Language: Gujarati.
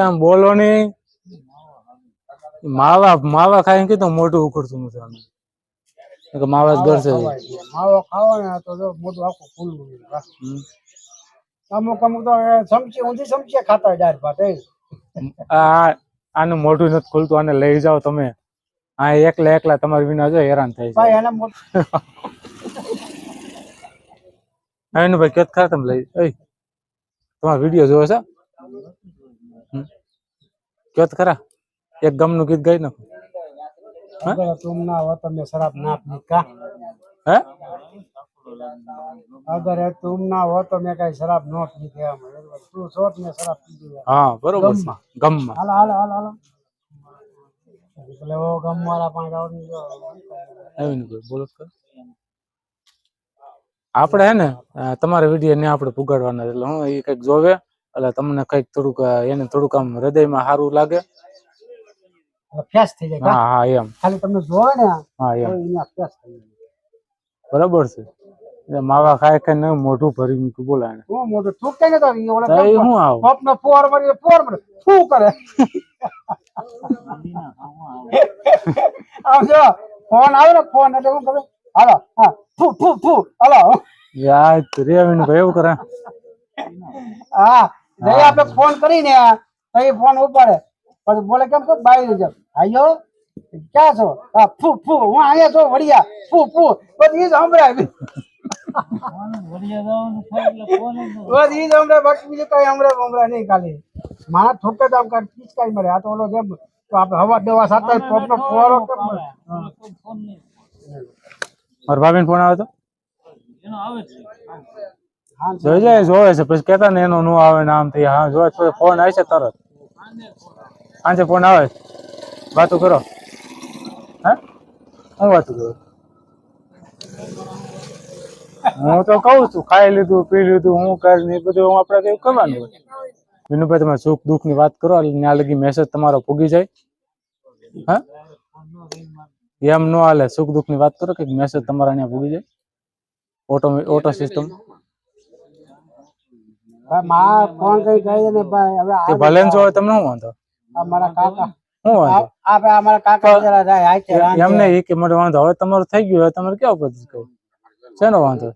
આમ બોલો નહીં. માવા માવા ખાઈને કીધું મોઢું ઉખડતું નથી આનું. માવા જ ગરસે માવો ખાવો ને તો જો મોઢું આખું ફૂલવું. અમુક અમુક તો ચમચી ઊંધી ચમચી ખાતા હોય દાળ ભાત. આનું મોઢું નથી ખુલતું. આને લઈ જાઓ તમે. હા એકલા એકલા તમારી વિના જો હેરાન થાય છે. ભાઈ એને એનું ભાઈ કેત ખા તમે લઈ તમારો વિડીયો જોવે છે કેત ખરા એક ગમનું ગીત ગાઈ નાખો. અગર તુમ ના હો તો મેં શરાબ ના પી કા. હે અગર તુમ ના હો તો મેં કઈ શરાબ ન પી ગયા. તું સોટ મેં શરાબ પી. હા બરોબર છે. ગમમાં હાલો હાલો હાલો હાલો એટલે ઓ ગમ વાળા પણ આવડી ગયો. આવી ને બોલો આપણે હે ને તમારા વિડીયો ને આપણે પુગાડવાના એટલે હું એ કઈક જોવે એટલે તમને કઈક થોડુંક એને થોડુંક આમ હૃદયમાં સારું લાગે. ફેસ થઈ જાય. હા હા એમ ખાલી તમને જોવે ને. હા એમ ફેસ થઈ જાય. બરાબર છે. માવા ખાય ખાય મોઢું ભરી મૂક્યું બોલાય ને હું મોઢું થૂકે ને તો હું આવું પપનો પોર મરી થૂ કરે. આમ જો ફોન આવે ને ફોન એટલે હું કરે હાલો હા ફૂ ફૂ ફૂ હાલો યાર રેવીન ભાઈ એવું કરે. હા જઈ આપણે ફોન કરીને તઈ ફોન ઉપાડે પછી બોલે કેમ કે બાઈ જ આયો ક્યાં છો? હા ફૂ ફૂ હું અહીંયા છો વડિયા ફૂ ફૂ બધી સાંભળાય. બસ ઈ જ હમણાં બાકી બીજું કઈ હમણાં નહીં. ખાલી મારા ઠોકે તો આમ પિચકાઈ મળે. આ તો ઓલો જેમ તો આપણે હવા દવા સાથે પોપનો ફુવારો કેમ મારા ભાભીને ફોન આવે તો જોઈ જાય જોવે છે પછી કેતા ને એનો નો આવે ને આમ થઈ. હા જોવે ફોન આવે છે તરત સાંજે ફોન આવે વાતો કરો. હા હું વાતો કરું? હું તો કઉ છું ખાઈ લીધું પી લીધું હું કરી ને બધું આપડે કઈ કરવાનું હોય. વિનુભાઈ તમે સુખ દુઃખ ની વાત કરો એટલે ત્યાં લગી મેસેજ તમારો પૂગી જાય. હા એમ નો હાલે. સુખ દુઃખ ની વાત કરો કે મેસેજ તમારા અહીંયા પૂગી જાય. ઓટો સિસ્ટમ ફોન કઈ કહી ને ભાઈ હવે ભલે જો તમને શું વાંધો? મારા કાકા શું વાંધો? અમારા કાકા જરા જાય એમને એ કે મને વાંધો હવે તમારું થઈ ગયું હવે તમારે કેવું પદ્ધતિ કહું શેનો વાંધો?